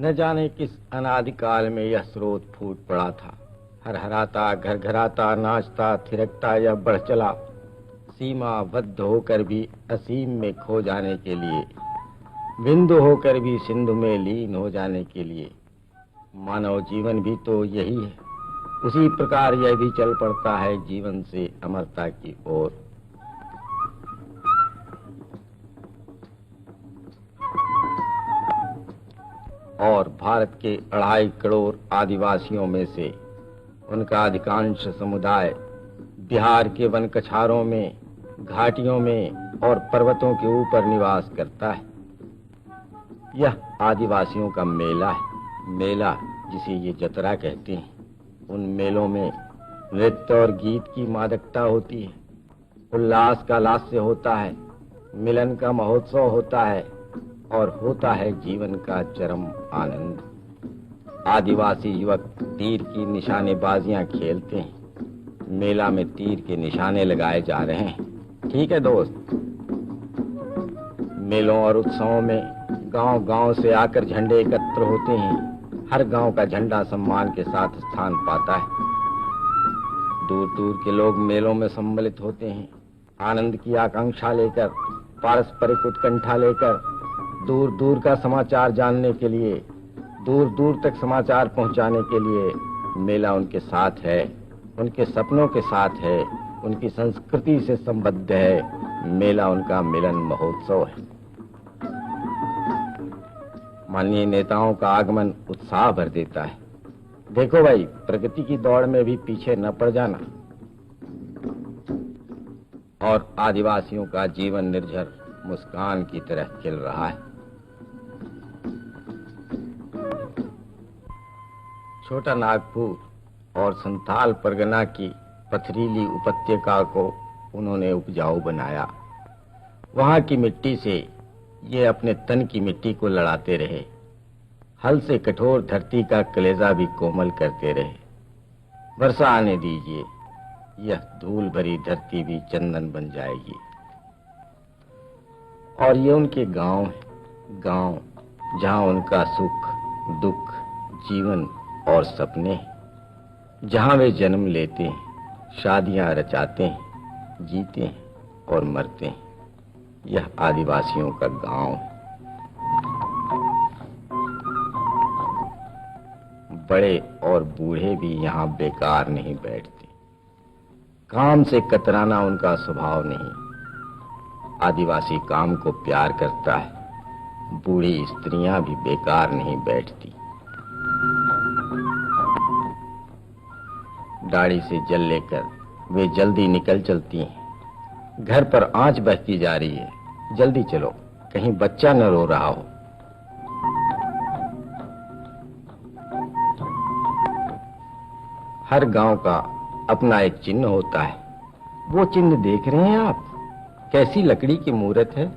न जाने किस अनादिकाल में यह स्रोत फूट पड़ा था। हरहराता, घरघराता, नाचता, थिरकता यह बढ़ चला, सीमाबद्ध होकर भी असीम में खो जाने के लिए, बिंदु होकर भी सिंधु में लीन हो जाने के लिए। मानव जीवन भी तो यही है। उसी प्रकार यह भी चल पड़ता है जीवन से अमरता की ओर। और भारत के 2.5 करोड़ आदिवासियों में से उनका अधिकांश समुदाय बिहार के वन कछारों में, घाटियों में और पर्वतों के ऊपर निवास करता है। यह आदिवासियों का मेला है। मेला जिसे ये जतरा कहते हैं। उन मेलों में नृत्य और गीत की मादकता होती है, उल्लास का लास्य होता है, मिलन का महोत्सव होता है और होता है जीवन का चरम आनंद। आदिवासी युवक तीर की निशानेबाजियां खेलते हैं। मेला में तीर के निशाने लगाए जा रहे हैं। ठीक है दोस्त। मेलों और उत्सवों में गांव-गांव से आकर झंडे एकत्र होते हैं। हर गांव का झंडा सम्मान के साथ स्थान पाता है। दूर-दूर के लोग मेलों में सम्मिलित होते हैं, आनंद की आकांक्षा लेकर, पारस्परिक उत्कंठा लेकर, दूर-दूर का समाचार जानने के लिए, दूर-दूर तक समाचार पहुंचाने के लिए। मेला उनके साथ है, उनके सपनों के साथ है, उनकी संस्कृति से संबद्ध है। मेला उनका मिलन महोत्सव है। माननीय नेताओं का आगमन उत्साह भर देता है। देखो भाई, प्रगति की दौड़ में भी पीछे न पड़ जाना। और आदिवासियों का जीवन निर्झर मुस्कान की तरह खिल रहा है। छोटा नागपुर और संथाल परगना की पथरीली उपत्यका को उन्होंने उपजाऊ बनाया। वहां की मिट्टी से ये अपने तन की मिट्टी को लड़ाते रहे। हल से कठोर धरती का कलेजा भी कोमल करते रहे। वर्षा आने दीजिए, यह धूल भरी धरती भी चंदन बन जाएगी। और ये उनके गांव हैं, गांव जहां उनका सुख, दुख, जीवन और सपने, जहां वे जन्म लेते हैं, शादियां रचाते हैं, जीते हैं और मरते हैं। यह आदिवासियों का गांव है। बड़े और बूढ़े भी यहाँ बेकार नहीं बैठते। काम से कतराना उनका स्वभाव नहीं। आदिवासी काम को प्यार करता है। बूढ़ी स्त्रियां भी बेकार नहीं बैठती। दाढ़ी से जल लेकर वे जल्दी निकल चलती हैं। घर पर आंच बहती जा रही है, जल्दी चलो, कहीं बच्चा न रो रहा हो। हर गांव का अपना एक चिन्ह होता है। वो चिन्ह देख रहे हैं आप, कैसी लकड़ी की मूर्त है।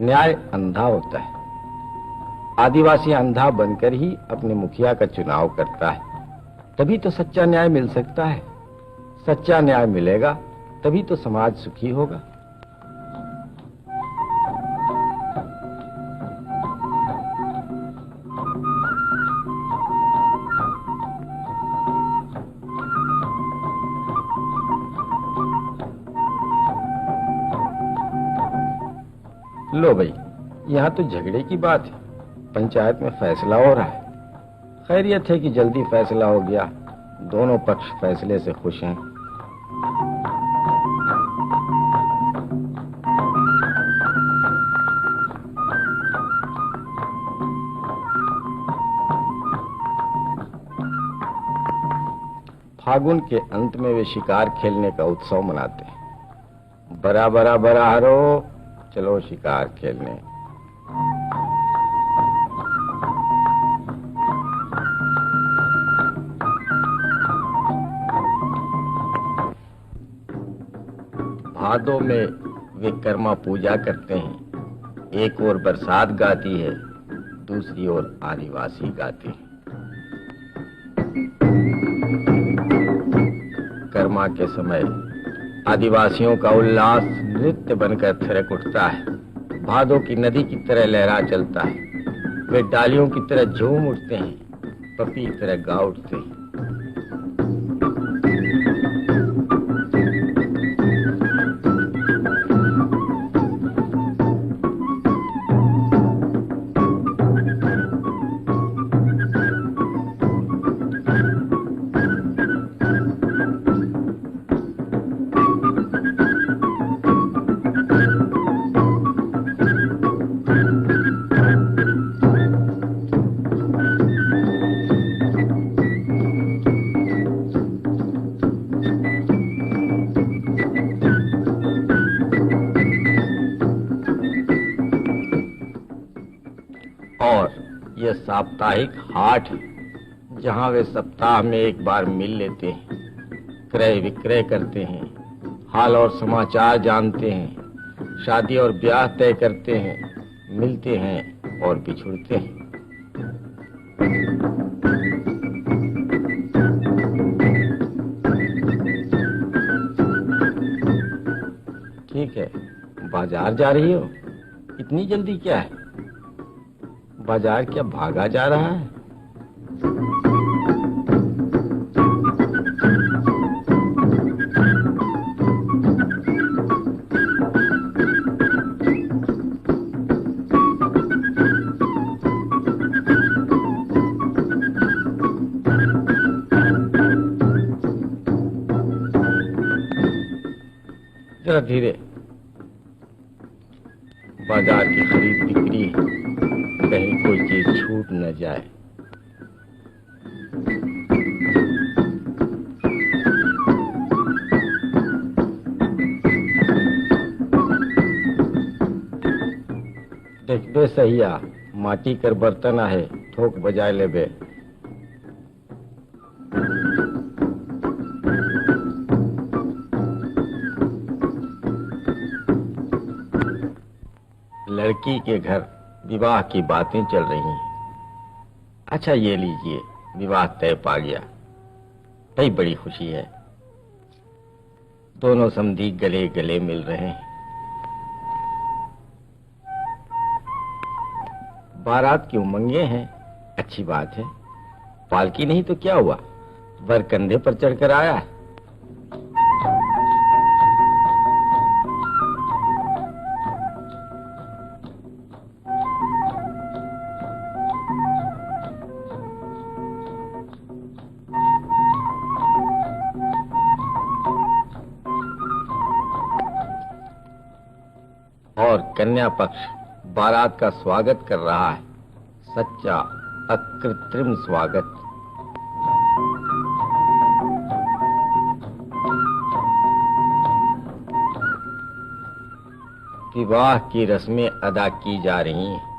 न्याय अंधा होता है। आदिवासी अंधा बनकर ही अपने मुखिया का चुनाव करता है, तभी तो सच्चा न्याय मिल सकता है। सच्चा न्याय मिलेगा तभी तो समाज सुखी होगा। लो भाई, यहाँ तो झगड़े की बात है। पंचायत में फैसला हो रहा है। खैरियत है कि जल्दी फैसला हो गया। दोनों पक्ष फैसले से खुश हैं। फागुन के अंत में वे शिकार खेलने का उत्सव मनाते हैं। बरा बरा बरा हरो, चलो शिकार खेलने। भादों में वे कर्मा पूजा करते हैं। एक ओर बरसात गाती है, दूसरी ओर आदिवासी गाते हैं। कर्मा के समय आदिवासियों का उल्लास नृत्य बनकर थिरक उठता है। भादों की नदी की तरह लहरा चलता है। वे डालियों की तरह झूम उठते हैं, पपी की तरह गा उठते हैं। और यह साप्ताहिक हाट है जहां वे सप्ताह में एक बार मिल लेते हैं, क्रय विक्रय करते हैं, हाल और समाचार जानते हैं, शादी और ब्याह तय करते हैं, मिलते हैं और बिछुड़ते हैं। ठीक है, बाजार जा रही हो? इतनी जल्दी क्या है? बाजार क्या भागा जा रहा है? जरा धीरे। बाजार की खरीद बिक्री है, कहीं कोई चीज छूट न जाए। देखबे सहिया, माटी कर बर्तन आहे, ठोक बजाय लेबे। लड़की के घर विवाह की बातें चल रही हैं। अच्छा ये लीजिए, विवाह तय पा गया, बड़ी बड़ी खुशी है। दोनों समधी गले गले मिल रहे हैं। बारात की उमंगे हैं, अच्छी बात है। पालकी नहीं तो क्या हुआ, वर कंधे पर चढ़कर आया है। और कन्या पक्ष बारात का स्वागत कर रहा है, सच्चा अकृत्रिम स्वागत। विवाह की रस्में अदा की जा रही हैं।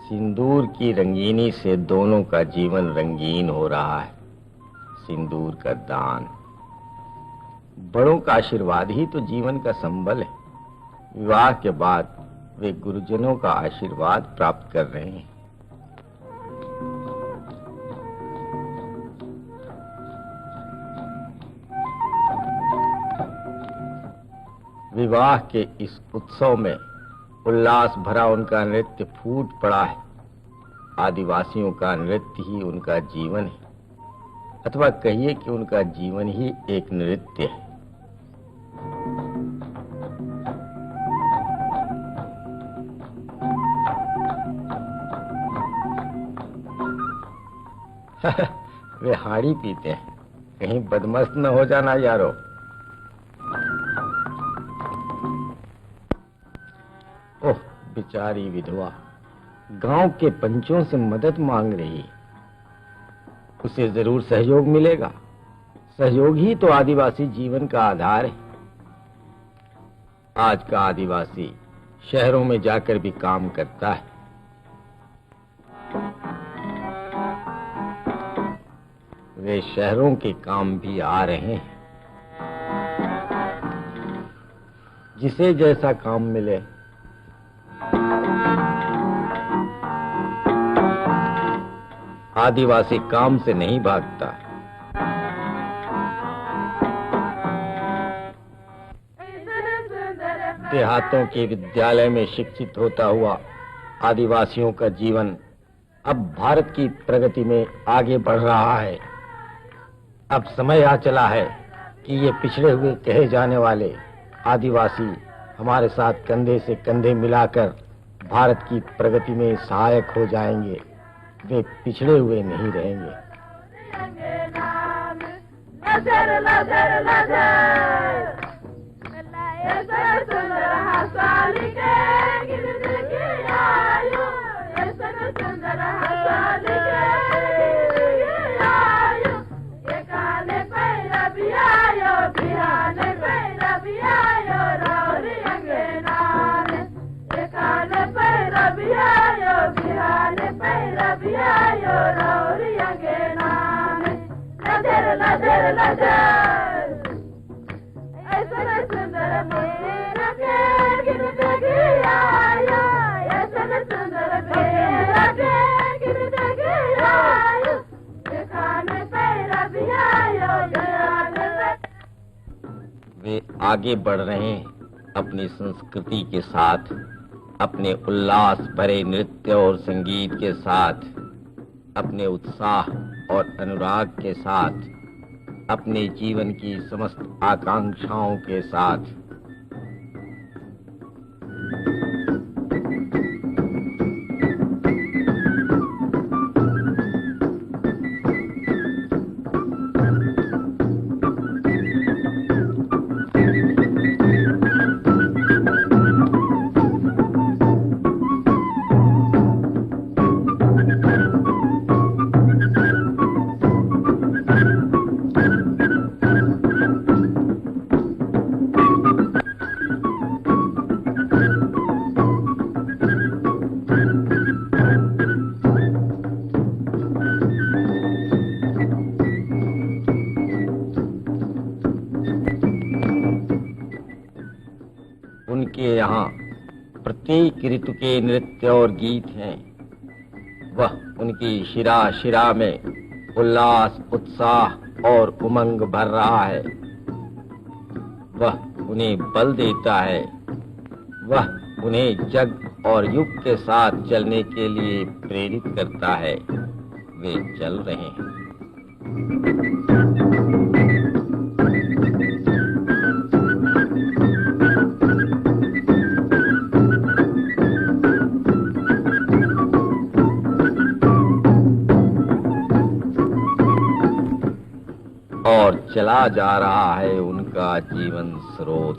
सिंदूर की रंगीनी से दोनों का जीवन रंगीन हो रहा है। सिंदूर का दान, बड़ों का आशीर्वाद ही तो जीवन का संबल है। विवाह के बाद वे गुरुजनों का आशीर्वाद प्राप्त कर रहे हैं। विवाह के इस उत्सव में उल्लास भरा उनका नृत्य फूट पड़ा है। आदिवासियों का नृत्य ही उनका जीवन है, अथवा कहिए कि उनका जीवन ही एक नृत्य है। वे हाड़ी पीते हैं, कहीं बदमस्त न हो जाना यारो। ओह बेचारी विधवा गांव के पंचों से मदद मांग रही है। उसे जरूर सहयोग मिलेगा। सहयोग ही तो आदिवासी जीवन का आधार है। आज का आदिवासी शहरों में जाकर भी काम करता है। वे शहरों के काम भी आ रहे हैं। जिसे जैसा काम मिले। आदिवासी काम से नहीं भागता। देहातों के विद्यालय में शिक्षित होता हुआ आदिवासियों का जीवन अब भारत की प्रगति में आगे बढ़ रहा है। अब समय आ चला है कि ये पिछड़े हुए कहे जाने वाले आदिवासी हमारे साथ कंधे से कंधे मिलाकर भारत की प्रगति में सहायक हो जाएंगे। वे पिछड़े हुए नहीं रहेंगे। वे आगे बढ़ रहे हैं अपनी संस्कृति के साथ, अपने उल्लास भरे नृत्य और संगीत के साथ, अपने उत्साह और अनुराग के साथ, अपने जीवन की समस्त आकांक्षाओं के साथ। उनके यहाँ प्रत्येक ऋतु के नृत्य और गीत हैं। वह उनकी शिरा शिरा में उल्लास, उत्साह और उमंग भर रहा है। वह उन्हें बल देता है। वह उन्हें जग और युग के साथ चलने के लिए प्रेरित करता है। वे चल रहे हैं। और चला जा रहा है उनका जीवन स्रोत।